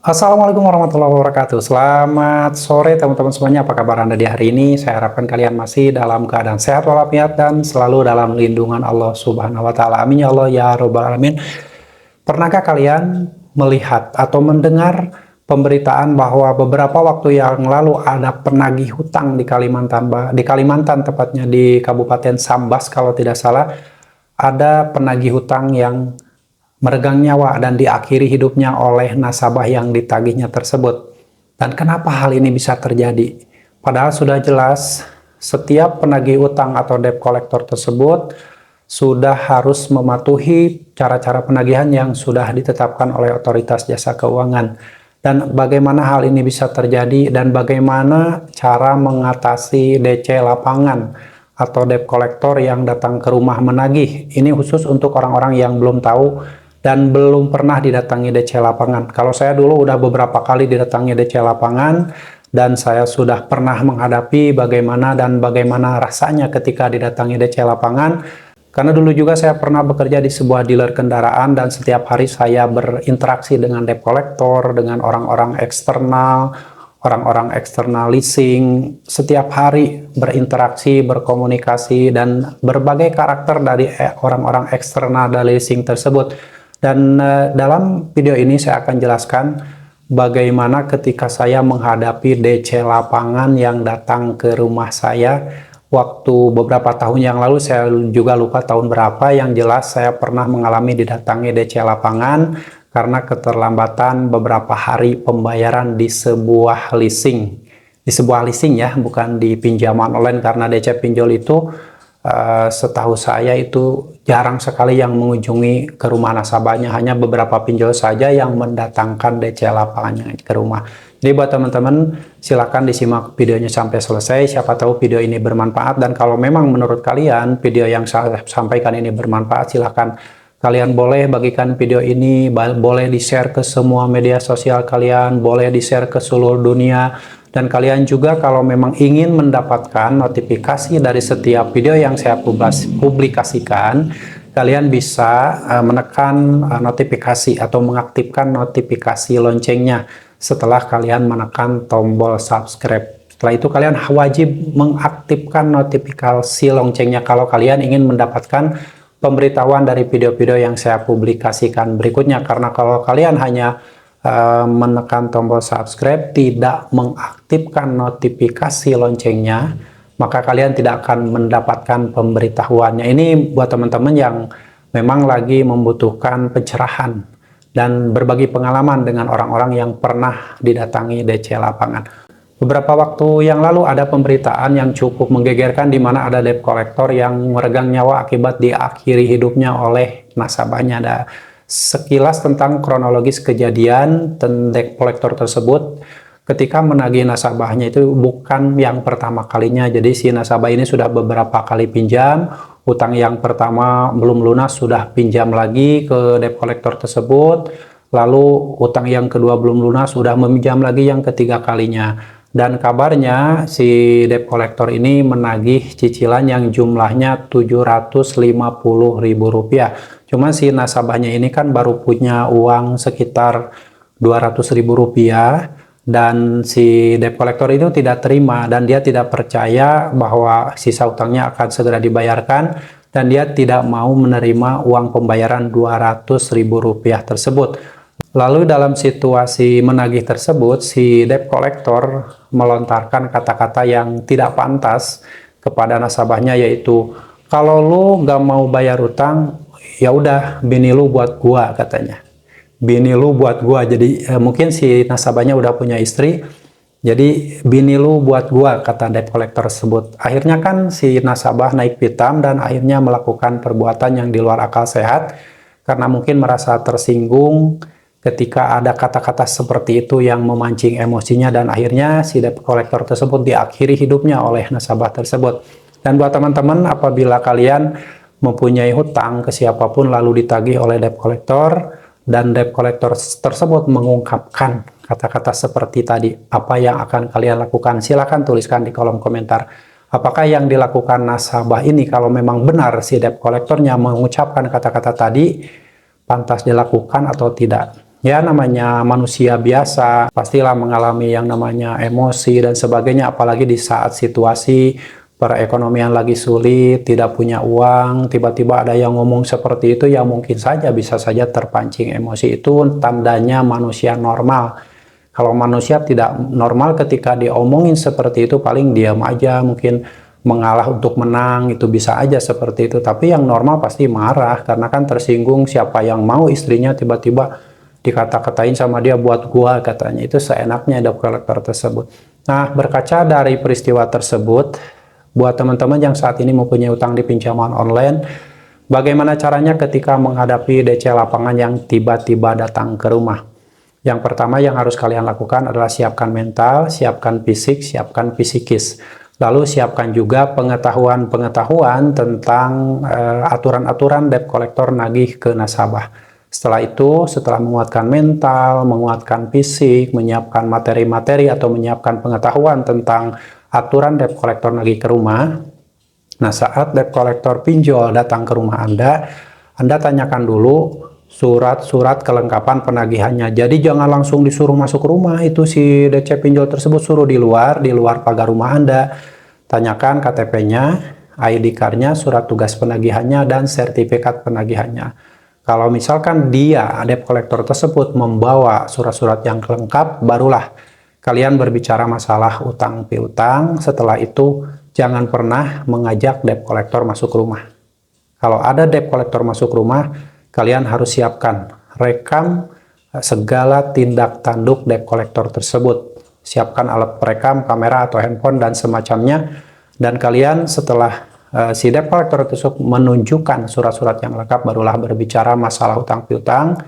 Assalamualaikum warahmatullahi wabarakatuh. Selamat sore teman-teman semuanya. Apa kabar Anda di hari ini? Saya harapkan kalian masih dalam keadaan sehat walafiat dan selalu dalam lindungan Allah Subhanahu wa taala. Amin ya Allah ya rabbal alamin. Pernahkah kalian melihat atau mendengar pemberitaan bahwa beberapa waktu yang lalu ada penagih hutang di Kalimantan tepatnya di Kabupaten Sambas kalau tidak salah, ada penagih hutang yang meregang nyawa dan diakhiri hidupnya oleh nasabah yang ditagihnya tersebut. Dan kenapa hal ini bisa terjadi? Padahal sudah jelas setiap penagih utang atau debt collector tersebut sudah harus mematuhi cara-cara penagihan yang sudah ditetapkan oleh otoritas jasa keuangan. Dan bagaimana hal ini bisa terjadi dan bagaimana cara mengatasi DC lapangan atau debt collector yang datang ke rumah menagih. Ini khusus untuk orang-orang yang belum tahu dan belum pernah didatangi DC lapangan. Kalau saya dulu udah beberapa kali didatangi DC lapangan dan saya sudah pernah menghadapi bagaimana rasanya ketika didatangi DC lapangan. Karena dulu juga saya pernah bekerja di sebuah dealer kendaraan dan setiap hari saya berinteraksi dengan debt collector, dengan orang-orang eksternal leasing, setiap hari berinteraksi, berkomunikasi, dan berbagai karakter dari orang-orang eksternal dari leasing tersebut. Dan dalam video ini saya akan jelaskan bagaimana ketika saya menghadapi DC lapangan yang datang ke rumah saya waktu beberapa tahun yang lalu. Saya juga lupa tahun berapa, yang jelas saya pernah mengalami didatangi DC lapangan karena keterlambatan beberapa hari pembayaran di sebuah leasing. Di sebuah leasing ya, bukan di pinjaman online, karena DC pinjol itu setahu saya itu jarang sekali yang mengunjungi ke rumah nasabahnya, hanya beberapa pinjol saja yang mendatangkan DC lapangannya ke rumah. Jadi buat teman-teman silahkan disimak videonya sampai selesai, siapa tahu video ini bermanfaat. Dan kalau memang menurut kalian video yang saya sampaikan ini bermanfaat, silahkan kalian boleh bagikan video ini, boleh di-share ke semua media sosial kalian, boleh di-share ke seluruh dunia. Dan kalian juga kalau memang ingin mendapatkan notifikasi dari setiap video yang saya publikasikan, kalian bisa menekan notifikasi atau mengaktifkan notifikasi loncengnya setelah kalian menekan tombol subscribe. Setelah itu kalian wajib mengaktifkan notifikasi loncengnya kalau kalian ingin mendapatkan pemberitahuan dari video-video yang saya publikasikan berikutnya. Karena kalau kalian hanya menekan tombol subscribe, tidak mengaktifkan notifikasi loncengnya, maka kalian tidak akan mendapatkan pemberitahuannya. Ini buat teman-teman yang memang lagi membutuhkan pencerahan dan berbagi pengalaman dengan orang-orang yang pernah didatangi DC lapangan. Beberapa waktu yang lalu ada pemberitaan yang cukup menggegerkan di mana ada debt collector yang meregang nyawa akibat diakhiri hidupnya oleh nasabahnya. Ada sekilas tentang kronologis kejadian debt collector tersebut. Ketika menagih nasabahnya itu bukan yang pertama kalinya, jadi si nasabah ini sudah beberapa kali pinjam, utang yang pertama belum lunas sudah pinjam lagi ke debt collector tersebut, lalu utang yang kedua belum lunas sudah meminjam lagi yang ketiga kalinya. Dan kabarnya si debt collector ini menagih cicilan yang jumlahnya Rp750.000. Cuma si nasabahnya ini kan baru punya uang sekitar Rp200.000 dan si debt collector itu tidak terima dan dia tidak percaya bahwa sisa utangnya akan segera dibayarkan dan dia tidak mau menerima uang pembayaran Rp200.000 tersebut. Lalu dalam situasi menagih tersebut, si debt collector melontarkan kata-kata yang tidak pantas kepada nasabahnya, yaitu kalau lu gak mau bayar utang, ya udah bini lu buat gua, katanya. Bini lu buat gua. Jadi mungkin si nasabahnya udah punya istri, jadi bini lu buat gua, kata debt collector tersebut. Akhirnya kan si nasabah naik pitam dan akhirnya melakukan perbuatan yang di luar akal sehat karena mungkin merasa tersinggung ketika ada kata-kata seperti itu yang memancing emosinya, dan akhirnya si debt collector tersebut diakhiri hidupnya oleh nasabah tersebut. Dan buat teman-teman, apabila kalian mempunyai hutang ke siapapun lalu ditagih oleh debt collector dan debt collector tersebut mengungkapkan kata-kata seperti tadi, apa yang akan kalian lakukan? Silahkan tuliskan di kolom komentar. Apakah yang dilakukan nasabah ini, kalau memang benar si debt collectornya mengucapkan kata-kata tadi, pantas dilakukan atau tidak? Ya namanya manusia biasa, pastilah mengalami yang namanya emosi dan sebagainya, apalagi di saat situasi perekonomian lagi sulit, tidak punya uang, tiba-tiba ada yang ngomong seperti itu, ya mungkin saja bisa saja terpancing emosi. Itu tandanya manusia normal. Kalau manusia tidak normal ketika diomongin seperti itu, paling diam aja, mungkin mengalah untuk menang, itu bisa aja seperti itu. Tapi yang normal pasti marah, karena kan tersinggung. Siapa yang mau istrinya tiba-tiba dikata-katain sama dia, buat gua katanya, itu seenaknya debt collector tersebut. Nah, berkaca dari peristiwa tersebut, buat teman-teman yang saat ini mempunyai utang di pinjaman online, bagaimana caranya ketika menghadapi DC lapangan yang tiba-tiba datang ke rumah? Yang pertama yang harus kalian lakukan adalah siapkan mental, siapkan fisik, siapkan psikis. Lalu siapkan juga pengetahuan-pengetahuan tentang aturan-aturan debt collector nagih ke nasabah. Setelah itu, setelah menguatkan mental, menguatkan fisik, menyiapkan materi-materi atau menyiapkan pengetahuan tentang aturan debt collector nagih ke rumah, nah saat debt collector pinjol datang ke rumah Anda tanyakan dulu surat-surat kelengkapan penagihannya. Jadi jangan langsung disuruh masuk rumah, itu si DC pinjol tersebut suruh di luar pagar rumah Anda. Tanyakan KTP-nya, ID card-nya, surat tugas penagihannya, dan sertifikat penagihannya. Kalau misalkan dia, debt collector tersebut, membawa surat-surat yang lengkap, barulah kalian berbicara masalah utang piutang. Setelah itu, jangan pernah mengajak debt collector masuk rumah. Kalau ada debt collector masuk rumah, kalian harus siapkan, rekam segala tindak tanduk debt collector tersebut. Siapkan alat perekam, kamera atau handphone dan semacamnya. Dan kalian setelah si debt collector tersebut menunjukkan surat-surat yang lengkap, barulah berbicara masalah utang piutang.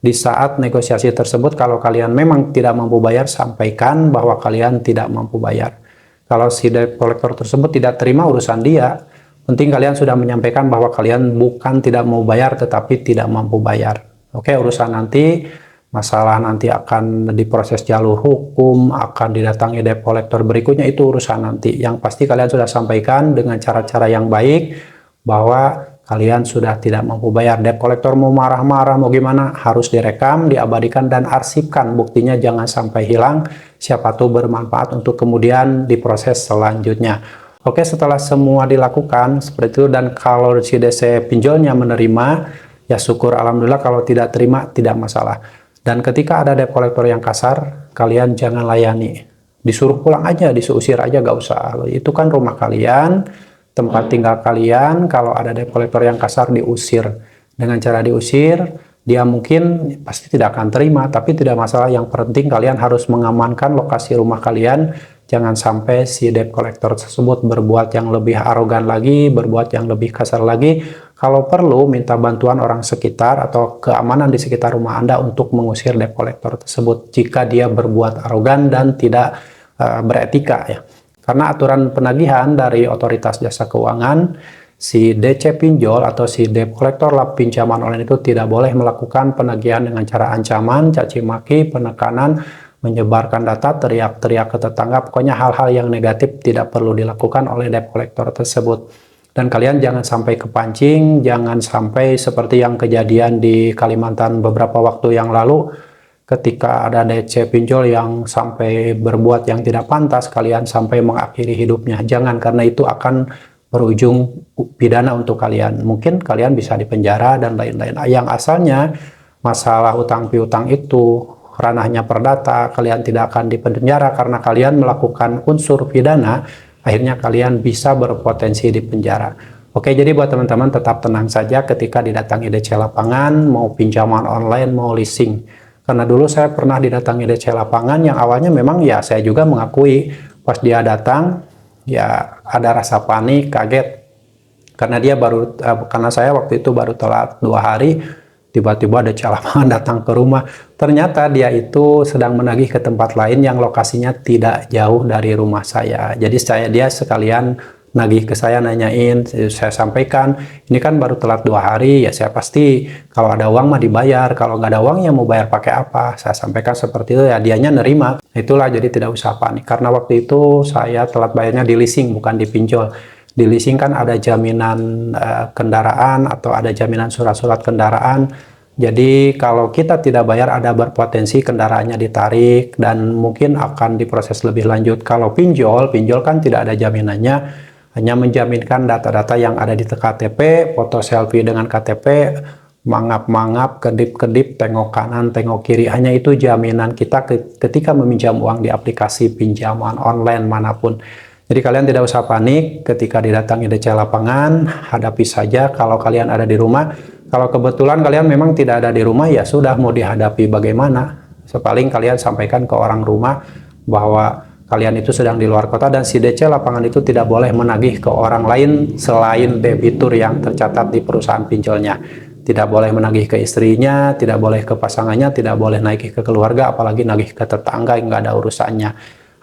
Di saat negosiasi tersebut, kalau kalian memang tidak mampu bayar, sampaikan bahwa kalian tidak mampu bayar. Kalau si debt collector tersebut tidak terima, urusan dia. Penting kalian sudah menyampaikan bahwa kalian bukan tidak mau bayar, tetapi tidak mampu bayar. Oke, urusan nanti, masalah nanti akan diproses jalur hukum, akan didatangi debt collector berikutnya, itu urusan nanti. Yang pasti kalian sudah sampaikan dengan cara-cara yang baik bahwa kalian sudah tidak mampu bayar. Debt collector mau marah-marah, mau gimana, harus direkam, diabadikan, dan arsipkan. Buktinya jangan sampai hilang, siapa tahu bermanfaat untuk kemudian diproses selanjutnya. Oke, setelah semua dilakukan seperti itu, dan kalau si DC pinjolnya menerima, ya syukur, alhamdulillah. Kalau tidak terima, tidak masalah. Dan ketika ada debt collector yang kasar, kalian jangan layani. Disuruh pulang aja, diusir aja, gak usah. Itu kan rumah kalian, tempat tinggal kalian. Kalau ada debt collector yang kasar, diusir. Dengan cara diusir, dia mungkin pasti tidak akan terima, tapi tidak masalah. Yang penting kalian harus mengamankan lokasi rumah kalian. Jangan sampai si debt collector tersebut berbuat yang lebih arogan lagi, berbuat yang lebih kasar lagi. Kalau perlu, minta bantuan orang sekitar atau keamanan di sekitar rumah Anda untuk mengusir debt collector tersebut jika dia berbuat arogan dan tidak beretika ya. Karena aturan penagihan dari Otoritas Jasa Keuangan, si DC pinjol atau si debt collector lab pinjaman online itu tidak boleh melakukan penagihan dengan cara ancaman, caci maki, penekanan, menyebarkan data, teriak-teriak ke tetangga. Pokoknya hal-hal yang negatif tidak perlu dilakukan oleh debt collector tersebut. Dan kalian jangan sampai kepancing, jangan sampai seperti yang kejadian di Kalimantan beberapa waktu yang lalu, ketika ada DC pinjol yang sampai berbuat yang tidak pantas, kalian sampai mengakhiri hidupnya. Jangan, karena itu akan berujung pidana untuk kalian. Mungkin kalian bisa dipenjara dan lain-lain. Yang asalnya masalah utang piutang itu ranahnya perdata, kalian tidak akan dipenjara karena kalian melakukan unsur pidana. Akhirnya kalian bisa berpotensi di penjara. Oke, jadi buat teman-teman tetap tenang saja ketika didatangi DC lapangan, mau pinjaman online, mau leasing. Karena dulu saya pernah didatangi DC lapangan yang awalnya memang ya saya juga mengakui pas dia datang ya ada rasa panik, kaget. Karena dia baru, karena saya waktu itu baru telat 2 hari, tiba-tiba ada lapangan datang ke rumah. Ternyata dia itu sedang menagih ke tempat lain yang lokasinya tidak jauh dari rumah saya. Jadi dia sekalian nagih ke saya, nanyain, saya sampaikan, ini kan baru telat 2 hari, ya saya pasti kalau ada uang mah dibayar, kalau nggak ada uang ya mau bayar pakai apa. Saya sampaikan seperti itu, ya dianya nerima. Itulah, jadi tidak usah panik. Karena waktu itu saya telat bayarnya di leasing, bukan dipinjol. Di leasing kan ada jaminan kendaraan atau ada jaminan surat-surat kendaraan. Jadi kalau kita tidak bayar ada berpotensi kendaraannya ditarik dan mungkin akan diproses lebih lanjut. Kalau pinjol kan tidak ada jaminannya, hanya menjaminkan data-data yang ada di KTP, foto selfie dengan KTP, mangap-mangap, kedip-kedip, tengok kanan, tengok kiri. Hanya itu jaminan kita ketika meminjam uang di aplikasi pinjaman online manapun. Jadi kalian tidak usah panik ketika didatangi DC lapangan, hadapi saja kalau kalian ada di rumah. Kalau kebetulan kalian memang tidak ada di rumah, ya sudah, mau dihadapi bagaimana. Sepaling kalian sampaikan ke orang rumah bahwa kalian itu sedang di luar kota dan si DC lapangan itu tidak boleh menagih ke orang lain selain debitur yang tercatat di perusahaan pinjolnya. Tidak boleh menagih ke istrinya, tidak boleh ke pasangannya, tidak boleh nagih ke keluarga, apalagi nagih ke tetangga yang nggak ada urusannya.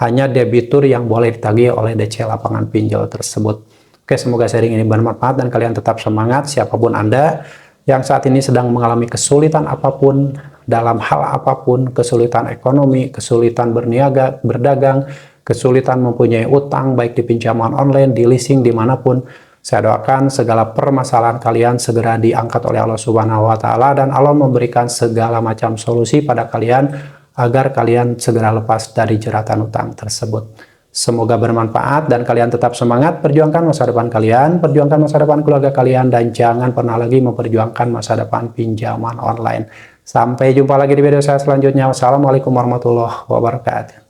Hanya debitur yang boleh ditagih oleh DC lapangan pinjol tersebut. Oke, semoga sharing ini bermanfaat dan kalian tetap semangat siapapun Anda yang saat ini sedang mengalami kesulitan apapun, dalam hal apapun, kesulitan ekonomi, kesulitan berniaga, berdagang, kesulitan mempunyai utang, baik di pinjaman online, di leasing, dimanapun. Saya doakan segala permasalahan kalian segera diangkat oleh Allah Subhanahu wa Ta'ala, dan Allah memberikan segala macam solusi pada kalian agar kalian segera lepas dari jeratan utang tersebut. Semoga bermanfaat dan kalian tetap semangat perjuangkan masa depan kalian, perjuangkan masa depan keluarga kalian, dan jangan pernah lagi memperjuangkan masa depan pinjaman online. Sampai jumpa lagi di video saya selanjutnya. Wassalamualaikum warahmatullahi wabarakatuh.